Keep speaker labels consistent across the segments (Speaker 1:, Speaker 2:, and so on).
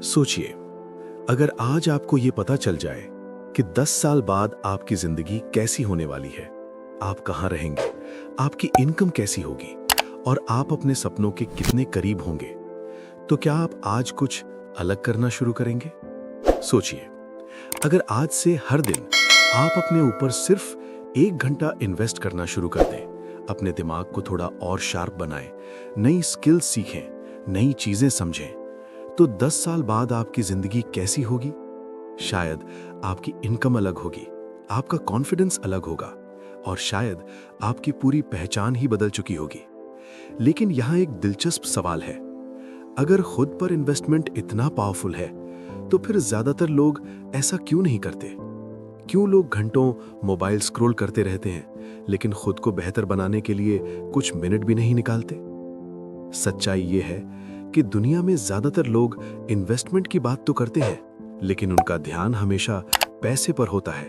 Speaker 1: सोचिए, अगर आज आपको ये पता चल जाए कि 10 साल बाद आपकी जिंदगी कैसी होने वाली है, आप कहाँ रहेंगे, आपकी इनकम कैसी होगी और आप अपने सपनों के कितने करीब होंगे, तो क्या आप आज कुछ अलग करना शुरू करेंगे? सोचिए, अगर आज से हर दिन आप अपने ऊपर सिर्फ 1 घंटा इन्वेस्ट करना शुरू कर दें, अपने दिमाग को थोड़ा और शार्प बनाएं, नई स्किल्स सीखें, नई चीजें समझें, तो 10 साल बाद आपकी जिंदगी कैसी होगी? शायद आपकी इनकम अलग होगी, आपका कॉन्फिडेंस अलग होगा और शायद आपकी पूरी पहचान ही बदल चुकी होगी। लेकिन यहाँ एक दिलचस्प सवाल है, अगर खुद पर इन्वेस्टमेंट इतना पावरफुल है, तो फिर ज्यादातर लोग ऐसा क्यों नहीं करते? क्यों लोग घंटों मोबाइल स्क्रॉल करते रहते हैं, लेकिन खुद को बेहतर बनाने के लिए कुछ मिनट भी नहीं निकालते? सच्चाई ये है कि दुनिया में ज्यादातर लोग इन्वेस्टमेंट की बात तो करते हैं, लेकिन उनका ध्यान हमेशा पैसे पर होता है।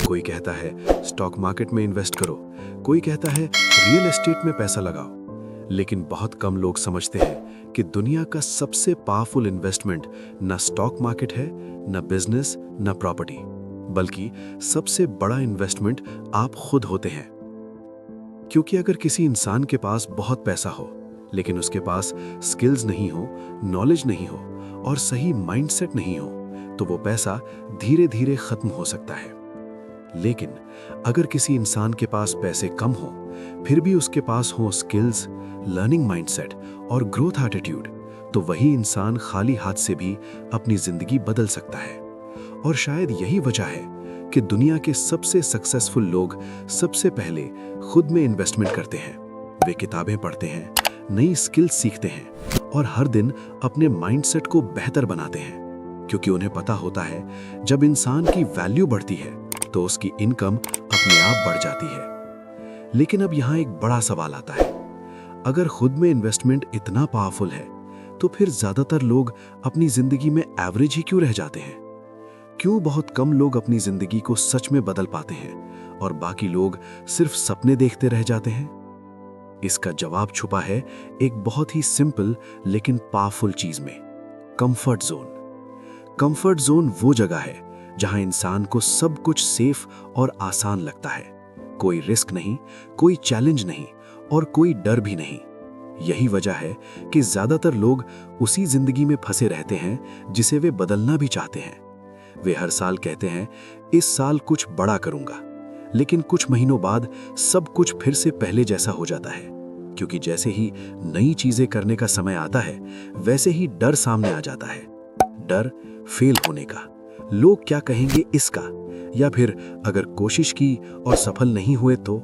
Speaker 1: कोई कहता है स्टॉक मार्केट में इन्वेस्ट करो, कोई कहता है रियल एस्टेट में पैसा लगाओ, लेकिन बहुत कम लोग समझते हैं कि दुनिया का सबसे पावरफुल इन्वेस्टमेंट न स्टॉक मार्केट है, न बिजनेस, न प्रॉपर्टी, बल्कि सबसे बड़ा इन्वेस्टमेंट आप खुद होते हैं। क्योंकि अगर किसी इंसान के पास बहुत पैसा हो, लेकिन उसके पास स्किल्स नहीं हो, नॉलेज नहीं हो और सही माइंडसेट नहीं हो, तो वो पैसा धीरे धीरे खत्म हो सकता है। लेकिन अगर किसी इंसान के पास पैसे कम हो, फिर भी उसके पास हो स्किल्स, लर्निंग माइंडसेट और ग्रोथ एटीट्यूड, तो वही इंसान खाली हाथ से भी अपनी जिंदगी बदल सकता है। और शायद यही वजह है कि दुनिया के सबसे सक्सेसफुल लोग सबसे पहले खुद में इन्वेस्टमेंट करते हैं। वे किताबें पढ़ते हैं, नई स्किल्स सीखते हैं और हर दिन अपने माइंडसेट को बेहतर बनाते हैं, क्योंकि उन्हें पता होता है जब इंसान की वैल्यू बढ़ती है तो उसकी इनकम अपने आप बढ़ जाती है। लेकिन अब यहाँ एक बड़ा सवाल आता है, अगर खुद में इन्वेस्टमेंट इतना पावरफुल है, तो फिर ज्यादातर लोग अपनी जिंदगी में एवरेज ही क्यों रह जाते हैं? क्यों बहुत कम लोग अपनी जिंदगी को सच में बदल पाते हैं और बाकी लोग सिर्फ सपने देखते रह जाते हैं? इसका जवाब छुपा है एक बहुत ही सिंपल लेकिन पावरफुल चीज में, कंफर्ट जोन। कंफर्ट जोन वो जगह है जहां इंसान को सब कुछ सेफ और आसान लगता है। कोई रिस्क नहीं, कोई चैलेंज नहीं और कोई डर भी नहीं। यही वजह है कि ज्यादातर लोग उसी जिंदगी में फंसे रहते हैं जिसे वे बदलना भी चाहते हैं। वे हर साल कहते हैं इस साल कुछ बड़ा करूंगा, लेकिन कुछ महीनों बाद सब कुछ फिर से पहले जैसा हो जाता है, क्योंकि जैसे ही नई चीजें करने का समय आता है, वैसे ही डर सामने आ जाता है। डर फेल होने का, लोग क्या कहेंगे इसका, या फिर अगर कोशिश की और सफल नहीं हुए तो।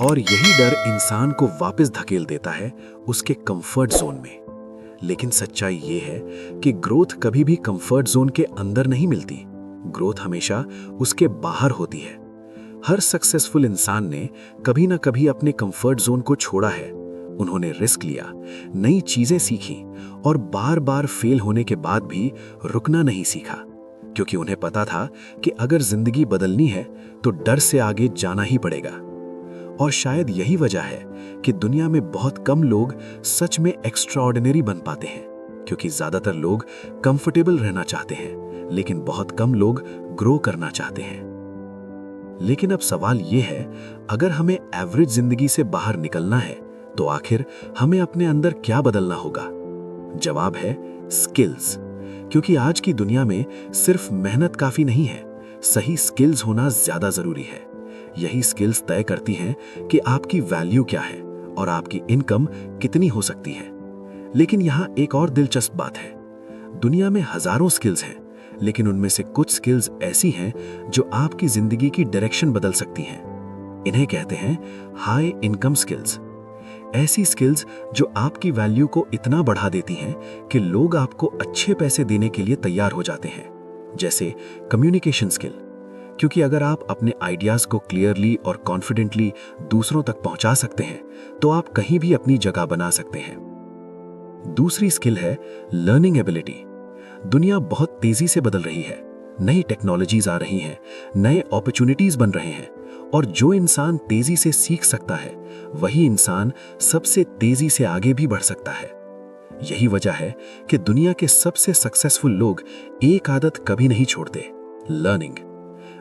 Speaker 1: और यही डर इंसान को वापस धकेल देता है उसके कंफर्ट जोन में। लेकिन सच्चाई ये है कि ग्रोथ कभी भी कंफर्ट जोन के अंदर नहीं मिलती, ग्रोथ हमेशा उसके बाहर होती है। हर सक्सेसफुल इंसान ने कभी ना कभी अपने कंफर्ट जोन को छोड़ा है। उन्होंने रिस्क लिया, नई चीजें सीखी और बार बार फेल होने के बाद भी रुकना नहीं सीखा, क्योंकि उन्हें पता था कि अगर जिंदगी बदलनी है तो डर से आगे जाना ही पड़ेगा। और शायद यही वजह है कि दुनिया में बहुत कम लोग सच में एक्स्ट्राऑर्डिनरी बन पाते हैं, क्योंकि ज्यादातर लोग कंफर्टेबल रहना चाहते हैं, लेकिन बहुत कम लोग ग्रो करना चाहते हैं। लेकिन अब सवाल यह है, अगर हमें एवरेज जिंदगी से बाहर निकलना है, तो आखिर हमें अपने अंदर क्या बदलना होगा? जवाब है स्किल्स। क्योंकि आज की दुनिया में सिर्फ मेहनत काफी नहीं है, सही स्किल्स होना ज्यादा जरूरी है। यही स्किल्स तय करती हैं कि आपकी वैल्यू क्या है और आपकी इनकम कितनी हो सकती है। लेकिन यहाँ एक और दिलचस्प बात है, दुनिया में हजारों स्किल्स हैं, लेकिन उनमें से कुछ स्किल्स ऐसी हैं जो आपकी जिंदगी की डायरेक्शन बदल सकती हैं। इन्हें कहते हैं हाई इनकम स्किल्स। ऐसी स्किल्स जो आपकी वैल्यू को इतना बढ़ा देती हैं कि लोग आपको अच्छे पैसे देने के लिए तैयार हो जाते हैं। जैसे कम्युनिकेशन स्किल, क्योंकि अगर आप अपने आइडियाज को क्लियरली और कॉन्फिडेंटली दूसरों तक पहुंचा सकते हैं, तो आप कहीं भी अपनी जगह बना सकते हैं। दूसरी स्किल है लर्निंग एबिलिटी। दुनिया बहुत तेजी से बदल रही है, नई टेक्नोलॉजीज आ रही हैं, नए अपॉर्चुनिटीज बन रहे हैं, और जो इंसान तेजी से सीख सकता है, वही इंसान सबसे तेजी से आगे भी बढ़ सकता है।
Speaker 2: यही वजह है कि दुनिया के सबसे सक्सेसफुल लोग एक आदत कभी नहीं छोड़ते, लर्निंग।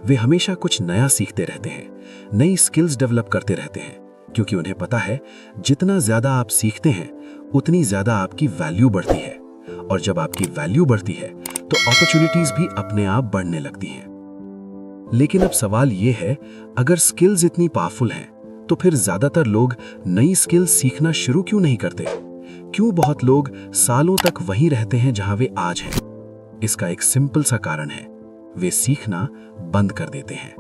Speaker 2: वे हमेशा कुछ नया सीखते रहते हैं, नई स्किल्स डेवलप करते रहते हैं, क्योंकि उन्हें पता है जितना ज्यादा आप सीखते हैं उतनी ज्यादा आपकी वैल्यू बढ़ती है, और जब आपकी वैल्यू बढ़ती है तो अपॉर्चुनिटीज भी अपने आप बढ़ने लगती हैं। लेकिन अब सवाल यह है, अगर स्किल्स इतनी पावरफुल हैं तो फिर ज्यादातर लोग नई स्किल्स सीखना शुरू क्यों नहीं करते? क्यों बहुत लोग सालों तक वहीं रहते हैं जहां वे आज हैं? इसका एक सिंपल सा कारण है, वे सीखना बंद कर देते हैं।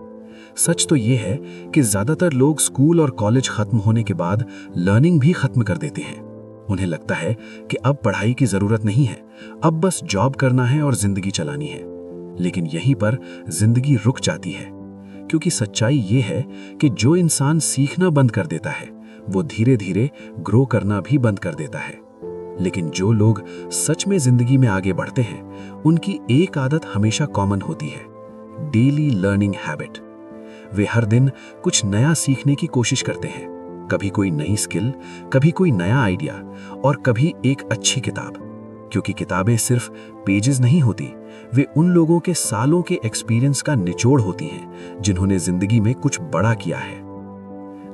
Speaker 2: सच तो यह है कि ज्यादातर लोग स्कूल और कॉलेज खत्म होने के बाद लर्निंग भी खत्म कर देते हैं। उन्हें लगता है कि अब पढ़ाई की जरूरत नहीं है, अब बस जॉब करना है और जिंदगी चलानी है। लेकिन यहीं पर जिंदगी रुक जाती है, क्योंकि सच्चाई ये है कि जो इंसान सीखना बंद कर देता है वो धीरे धीरे ग्रो करना भी बंद कर देता है। लेकिन जो लोग सच में जिंदगी में आगे बढ़ते हैं उनकी एक आदत हमेशा कॉमन होती है, डेली लर्निंग हैबिट। वे हर दिन कुछ नया सीखने की कोशिश करते हैं, कभी कोई नई स्किल, कभी कोई नया आइडिया, और कभी एक अच्छी किताब। क्योंकि किताबें सिर्फ पेजेस नहीं होती, वे उन लोगों के सालों के एक्सपीरियंस का निचोड़ होती हैं जिन्होंने जिंदगी में कुछ बड़ा किया है।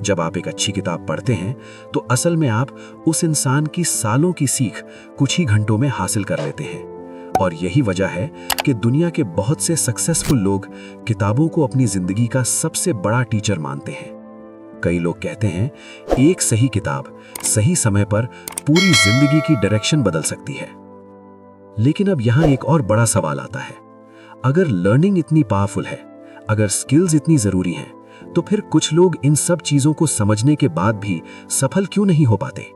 Speaker 2: जब आप एक अच्छी किताब पढ़ते हैं तो असल में आप उस इंसान की सालों की सीख कुछ ही घंटों में हासिल कर लेते हैं। और यही वजह है कि दुनिया के बहुत से सक्सेसफुल लोग किताबों को अपनी जिंदगी का सबसे बड़ा टीचर मानते हैं। कई लोग कहते हैं एक सही किताब सही समय पर पूरी जिंदगी की डायरेक्शन बदल सकती है। लेकिन अब यहां एक और बड़ा सवाल आता है, अगर लर्निंग इतनी पावरफुल है, अगर स्किल्स इतनी जरूरी हैं, तो फिर कुछ लोग इन सब चीजों को समझने के बाद भी सफल क्यों नहीं हो पाते?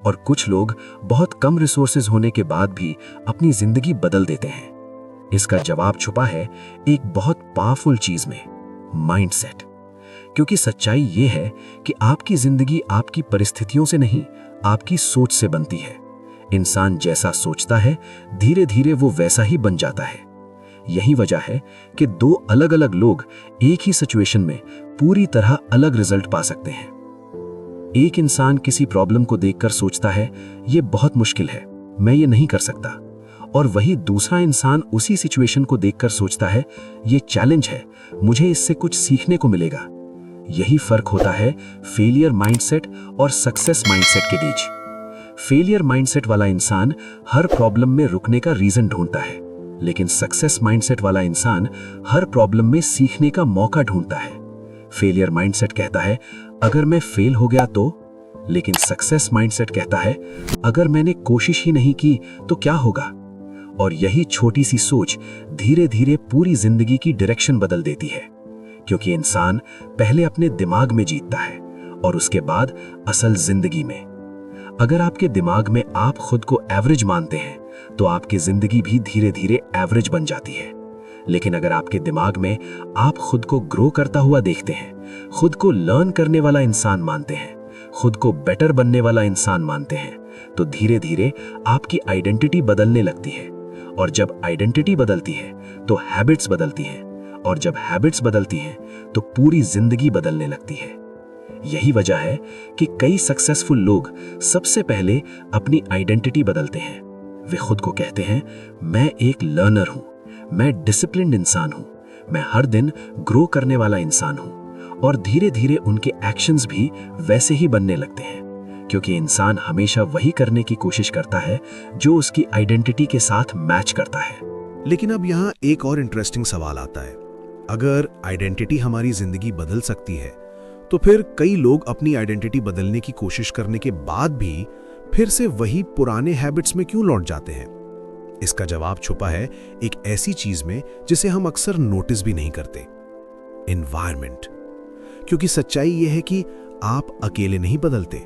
Speaker 2: और कुछ लोग बहुत कम रिसोर्सेज होने के बाद भी अपनी जिंदगी बदल देते हैं। इसका जवाब छुपा है एक बहुत पावरफुल चीज में, माइंडसेट। क्योंकि सच्चाई यह है कि आपकी जिंदगी आपकी परिस्थितियों से नहीं, आपकी सोच से बनती है। इंसान जैसा सोचता है धीरे धीरे वो वैसा ही बन जाता है। यही वजह है कि दो अलग अलग लोग एक ही सिचुएशन में पूरी तरह अलग रिजल्ट पा सकते हैं। एक इंसान किसी प्रॉब्लम को देखकर सोचता है ये बहुत मुश्किल है, मैं ये नहीं कर सकता, और वही दूसरा इंसान उसी सिचुएशन को देखकर सोचता है ये चैलेंज है, मुझे इससे कुछ सीखने को मिलेगा। यही फर्क होता है फेलियर माइंडसेट और सक्सेस माइंडसेट के बीच। फेलियर माइंडसेट वाला इंसान हर प्रॉब्लम में रुकने का रीजन ढूंढता है, लेकिन सक्सेस माइंडसेट वाला इंसान हर प्रॉब्लम में सीखने का मौका ढूंढता है। फेलियर माइंडसेट कहता है अगर मैं फेल हो गया तो, लेकिन सक्सेस माइंडसेट कहता है अगर मैंने कोशिश ही नहीं की तो क्या होगा। और यही छोटी सी सोच धीरे धीरे पूरी जिंदगी की डायरेक्शन बदल देती है, क्योंकि इंसान पहले अपने दिमाग में जीतता है और उसके बाद असल जिंदगी में। अगर आपके दिमाग में आप खुद को एवरेज मानते हैं तो आपकी जिंदगी भी धीरे धीरे एवरेज बन जाती है। लेकिन अगर आपके दिमाग में आप खुद को ग्रो करता हुआ देखते हैं, खुद को लर्न करने वाला इंसान मानते हैं, खुद को बेटर बनने वाला इंसान मानते हैं, तो धीरे धीरे आपकी आइडेंटिटी बदलने लगती है। और जब आइडेंटिटी बदलती है तो हैबिट्स बदलती हैं, और जब हैबिट्स बदलती हैं तो पूरी जिंदगी बदलने लगती है। यही वजह है कि कई सक्सेसफुल लोग सबसे पहले अपनी आइडेंटिटी बदलते हैं। वे खुद को कहते हैं मैं एक लर्नर हूं, मैं डिसिप्लिन्ड इंसान हूं, मैं हर दिन ग्रो करने वाला इंसान हूं, और धीरे धीरे उनके एक्शंस भी वैसे ही बनने लगते हैं, क्योंकि इंसान हमेशा वही करने की कोशिश करता है जो उसकी आइडेंटिटी के साथ मैच करता है।
Speaker 1: लेकिन अब यहाँ एक और इंटरेस्टिंग सवाल आता है, अगर आइडेंटिटी हमारी जिंदगी बदल सकती है तो फिर कई लोग अपनी आइडेंटिटी बदलने की कोशिश करने के बाद भी फिर से वही पुराने हैबिट्स में क्यों लौट जाते हैं? इसका जवाब छुपा है एक ऐसी चीज में जिसे हम अक्सर नोटिस भी नहीं करते, एनवायरनमेंट। क्योंकि सच्चाई यह है कि आप अकेले नहीं बदलते,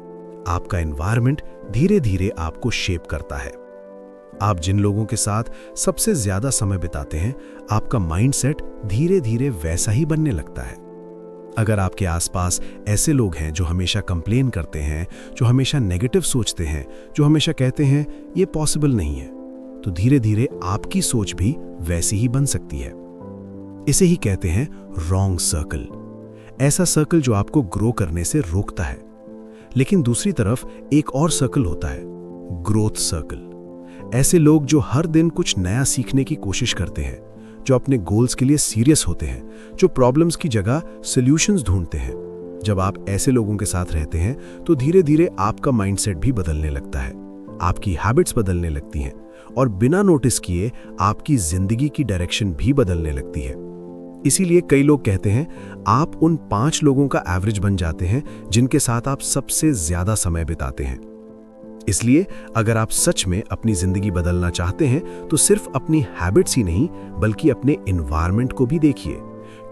Speaker 1: आपका एनवायरनमेंट धीरे धीरे आपको शेप करता है। आप जिन लोगों के साथ सबसे ज्यादा समय बिताते हैं, आपका माइंडसेट धीरे धीरे वैसा ही बनने लगता है। अगर आपके आसपास ऐसे लोग हैं जो हमेशा कंप्लेन करते हैं, जो हमेशा नेगेटिव सोचते हैं, जो हमेशा कहते हैं ये पॉसिबल नहीं है, तो धीरे धीरे आपकी सोच भी वैसी ही बन सकती है। इसे ही कहते हैं रॉन्ग सर्कल, ऐसा सर्कल जो आपको ग्रो करने से रोकता है। लेकिन दूसरी तरफ एक और सर्कल होता है, ग्रोथ सर्कल। ऐसे लोग जो हर दिन कुछ नया सीखने की कोशिश करते हैं, जो अपने गोल्स के लिए सीरियस होते हैं, जो प्रॉब्लम्स की जगह सॉल्यूशंस ढूंढते हैं। जब आप ऐसे लोगों के साथ रहते हैं तो धीरे धीरे आपका माइंडसेट भी बदलने लगता है, आपकी हैबिट्स बदलने लगती हैं और बिना नोटिस किए आपकी जिंदगी की डायरेक्शन भी बदलने लगती है। इसीलिए कई लोग कहते हैं आप उन 5 लोगों का एवरेज बन जाते हैं जिनके साथ आप सबसे ज्यादा समय बिताते हैं। इसलिए अगर आप सच में अपनी जिंदगी बदलना चाहते हैं तो सिर्फ अपनी हैबिट्स ही नहीं बल्कि अपने एनवायरनमेंट को भी देखिए,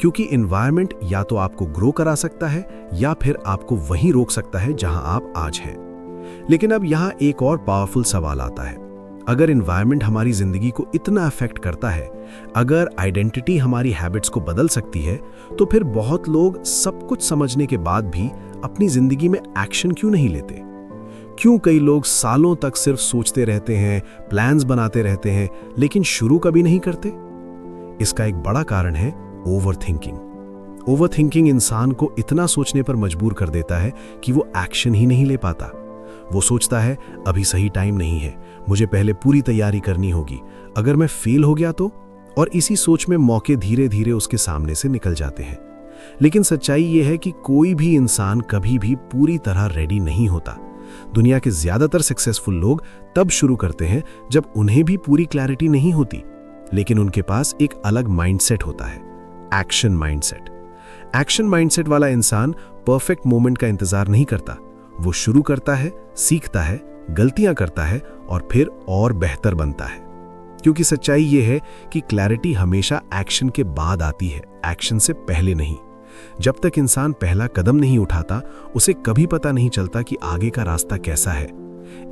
Speaker 1: क्योंकि एनवायरनमेंट या तो आपको ग्रो करा सकता है या फिर आपको वहीं रोक सकता है जहां आप आज हैं। लेकिन अब यहां एक और पावरफुल सवाल आता है। अगर एनवायरनमेंट हमारी जिंदगी को इतना अफेक्ट करता है, अगर आइडेंटिटी हमारी हैबिट्स को बदल सकती है, तो फिर बहुत लोग सब कुछ समझने के बाद भी अपनी जिंदगी में एक्शन क्यों नहीं लेते? क्यों कई लोग सालों तक सिर्फ सोचते रहते हैं, प्लान्स बनाते रहते हैं, लेकिन शुरू कभी नहीं करते? इसका एक बड़ा कारण है ओवरथिंकिंग। ओवरथिंकिंग इंसान को इतना सोचने पर मजबूर कर देता है कि वो एक्शन ही नहीं ले पाता। वो सोचता है अभी सही टाइम नहीं है, मुझे पहले पूरी तैयारी करनी होगी, अगर मैं फेल हो गया तो? और इसी सोच में मौके धीरे धीरे उसके सामने से निकल जाते हैं। लेकिन सच्चाई ये है कि कोई भी इंसान कभी भी पूरी तरह रेडी नहीं होता। दुनिया के ज्यादातर सक्सेसफुल लोग तब शुरू करते हैं जब उन्हें भी पूरी क्लैरिटी नहीं होती, लेकिन उनके पास एक अलग माइंडसेट होता है, एक्शन माइंडसेट। एक्शन माइंडसेट वाला इंसान परफेक्ट मोमेंट का इंतजार नहीं करता। वो शुरू करता है, सीखता है, गलतियां करता है और फिर और बेहतर बनता है। क्योंकि सच्चाई ये है कि क्लैरिटी हमेशा एक्शन के बाद आती है, एक्शन से पहले नहीं। जब तक इंसान पहला कदम नहीं उठाता, उसे कभी पता नहीं चलता कि आगे का रास्ता कैसा है।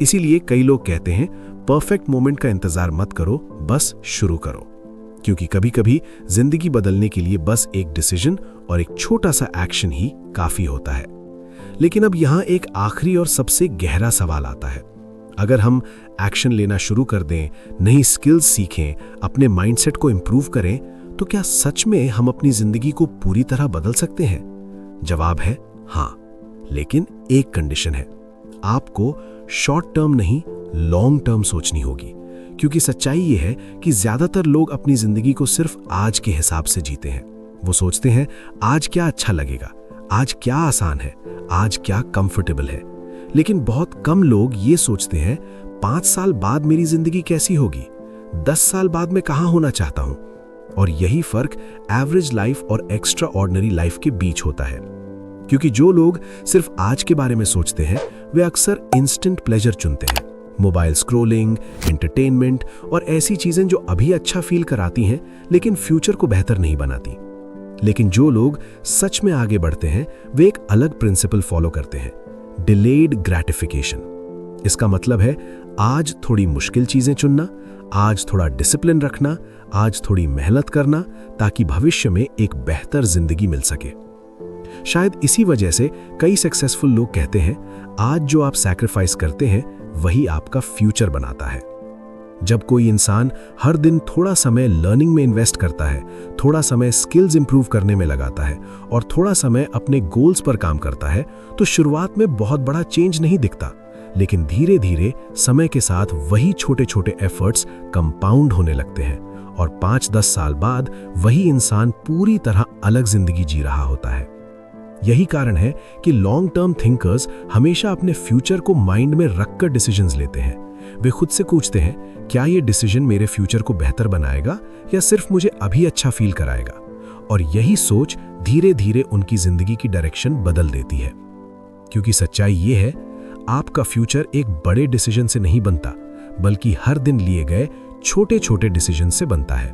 Speaker 1: इसीलिए कई लोग कहते हैं परफेक्ट मोमेंट का इंतजार मत करो, बस शुरू करो। क्योंकि कभी कभी जिंदगी बदलने के लिए बस एक डिसीजन और एक छोटा सा एक्शन ही काफी होता है। लेकिन अब यहां एक आखिरी और सबसे गहरा सवाल आता है। अगर हम एक्शन लेना शुरू कर दें, नई स्किल्स सीखें, अपने माइंडसेट को इंप्रूव करें, तो क्या सच में हम अपनी जिंदगी को पूरी तरह बदल सकते हैं? जवाब है हाँ, लेकिन एक कंडीशन है। आपको शॉर्ट टर्म नहीं, लॉन्ग टर्म सोचनी होगी। क्योंकि सच्चाई ये है कि ज्यादातर लोग अपनी जिंदगी को सिर्फ आज के हिसाब से जीते हैं। वो सोचते हैं आज क्या अच्छा लगेगा, आज क्या आसान है, आज क्या कंफर्टेबल है। लेकिन बहुत कम लोग ये सोचते हैं 5 साल बाद मेरी जिंदगी कैसी होगी, 10 साल बाद मैं कहां होना चाहता हूं। और यही फर्क एवरेज लाइफ और एक्स्ट्रा ऑर्डिनरी लाइफ के बीच होता है। क्योंकि जो लोग सिर्फ आज के बारे में सोचते हैं, वे अक्सर इंस्टेंट प्लेजर चुनते हैं, मोबाइल स्क्रोलिंग, एंटरटेनमेंट और ऐसी चीजें जो अभी अच्छा फील कराती हैं लेकिन फ्यूचर को बेहतर नहीं बनाती। लेकिन जो लोग सच में आगे बढ़ते हैं, वे एक अलग प्रिंसिपल फॉलो करते हैं, डिलेड ग्रेटिफिकेशन। इसका मतलब है आज थोड़ी मुश्किल चीजें चुनना, आज थोड़ा डिसिप्लिन रखना, आज थोड़ी मेहनत करना, ताकि भविष्य में एक बेहतर जिंदगी मिल सके। शायद इसी वजह से कई सक्सेसफुल लोग कहते हैं आज जो आप सैक्रिफाइस करते हैं वही आपका फ्यूचर बनाता है। जब कोई इंसान हर दिन थोड़ा समय लर्निंग में इन्वेस्ट करता है, थोड़ा समय स्किल्स इंप्रूव करने में लगाता है और थोड़ा समय अपने गोल्स पर काम करता है, तो शुरुआत में बहुत बड़ा चेंज नहीं दिखता, लेकिन धीरे धीरे समय के साथ वही छोटे छोटे एफर्ट्स कंपाउंड होने लगते हैं और 5-10 साल बाद वही इंसान पूरी तरह अलग जिंदगी जी रहा होता है। यही कारण है कि लॉन्ग टर्म थिंकर्स हमेशा अपने फ्यूचर को माइंड में रखकर डिसीजंस लेते हैं। वे खुद से पूछते हैं क्या ये डिसीजन मेरे फ्यूचर को बेहतर बनाएगा या सिर्फ मुझे अभी अच्छा फील कराएगा। और यही सोच धीरे धीरे उनकी जिंदगी की डायरेक्शन बदल देती है। क्योंकि सच्चाई ये है आपका फ्यूचर एक बड़े डिसीजन से नहीं बनता, बल्कि हर दिन लिए गए छोटे छोटे डिसीजन से बनता है।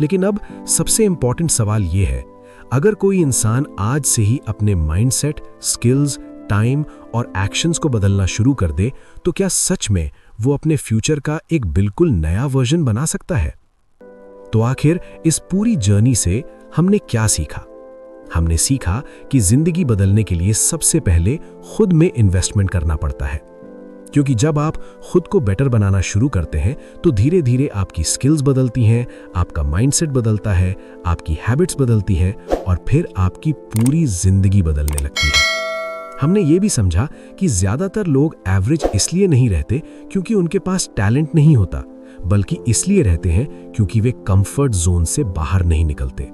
Speaker 1: लेकिन अब सबसे इंपॉर्टेंट सवाल ये है, अगर कोई इंसान आज से ही अपने माइंडसेट, स्किल्स, टाइम और एक्शंस को बदलना शुरू कर दे, तो क्या सच में वो अपने फ्यूचर का एक बिल्कुल नया वर्जन बना सकता है? तो आखिर इस पूरी जर्नी से हमने क्या सीखा? हमने सीखा कि जिंदगी बदलने के लिए सबसे पहले खुद में इन्वेस्टमेंट करना पड़ता है। क्योंकि जब आप खुद को बेटर बनाना शुरू करते हैं तो धीरे धीरे आपकी स्किल्स बदलती हैं, आपका माइंडसेट बदलता है, आपकी हैबिट्स बदलती हैं और फिर आपकी पूरी जिंदगी बदलने लगती है।
Speaker 2: हमने ये भी समझा कि ज्यादातर लोग एवरेज इसलिए नहीं रहते क्योंकि उनके पास टैलेंट नहीं होता, बल्कि इसलिए रहते हैं क्योंकि वे कंफर्ट जोन से बाहर नहीं निकलते।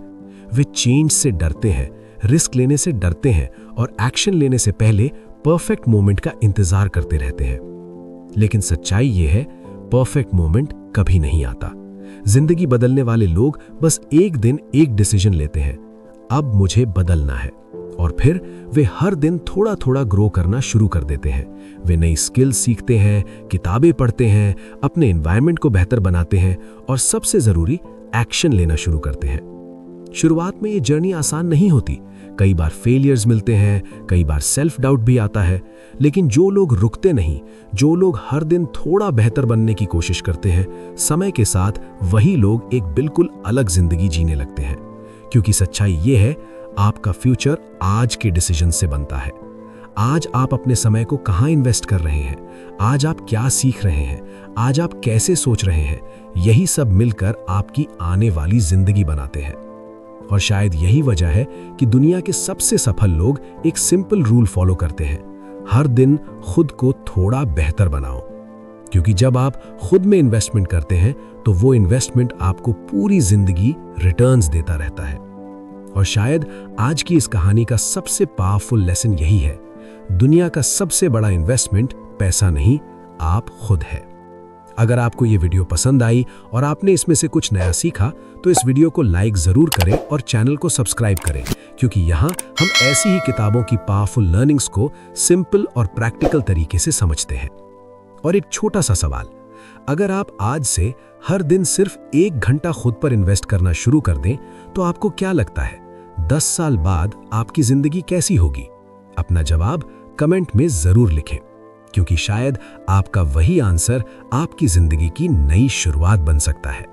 Speaker 2: वे चेंज से डरते हैं, रिस्क लेने से डरते हैं और एक्शन लेने से पहले परफेक्ट मोमेंट का इंतजार करते रहते हैं। लेकिन सच्चाई यह है, परफेक्ट मोमेंट कभी नहीं आता। जिंदगी बदलने वाले लोग बस एक दिन एक डिसीजन लेते हैं, अब मुझे बदलना है, और फिर वे हर दिन थोड़ा थोड़ा ग्रो करना शुरू कर देते हैं। वे नई स्किल्स सीखते हैं, किताबें पढ़ते हैं, अपने एनवायरनमेंट को बेहतर बनाते हैं और सबसे जरूरी एक्शन लेना शुरू करते हैं। शुरुआत में ये जर्नी आसान नहीं होती, कई बार फेलियर्स मिलते हैं, कई बार सेल्फ डाउट भी आता है, लेकिन जो लोग रुकते नहीं, जो लोग हर दिन थोड़ा बेहतर बनने की कोशिश करते हैं, समय के साथ वही लोग एक बिल्कुल अलग जिंदगी जीने लगते हैं। क्योंकि सच्चाई ये है, आपका फ्यूचर आज के डिसीजन से बनता है। आज आप अपने समय को कहाँ इन्वेस्ट कर रहे हैं, आज आप क्या सीख रहे हैं, आज आप कैसे सोच रहे हैं, यही सब मिलकर आपकी आने वाली जिंदगी बनाते हैं। और शायद यही वजह है कि दुनिया के सबसे सफल लोग एक सिंपल रूल फॉलो करते हैं, हर दिन खुद को थोड़ा बेहतर बनाओ। क्योंकि जब आप खुद में इन्वेस्टमेंट करते हैं तो वो इन्वेस्टमेंट आपको पूरी जिंदगी रिटर्न्स देता रहता है। और शायद आज की इस कहानी का सबसे पावरफुल लेसन यही है, दुनिया का सबसे बड़ा इन्वेस्टमेंट पैसा नहीं, आप खुद है। अगर आपको ये वीडियो पसंद आई और आपने इसमें से कुछ नया सीखा तो इस वीडियो को लाइक जरूर करें और चैनल को सब्सक्राइब करें, क्योंकि यहाँ हम ऐसी ही किताबों की पावरफुल लर्निंग्स को सिंपल और प्रैक्टिकल तरीके से समझते हैं। और एक छोटा सा सवाल, अगर आप आज से हर दिन सिर्फ 1 घंटा खुद पर इन्वेस्ट करना शुरू कर दें तो आपको क्या लगता है 10 साल बाद आपकी जिंदगी कैसी होगी? अपना जवाब कमेंट में जरूर लिखें, क्योंकि शायद आपका वही आंसर आपकी जिंदगी की नई शुरुआत बन सकता है।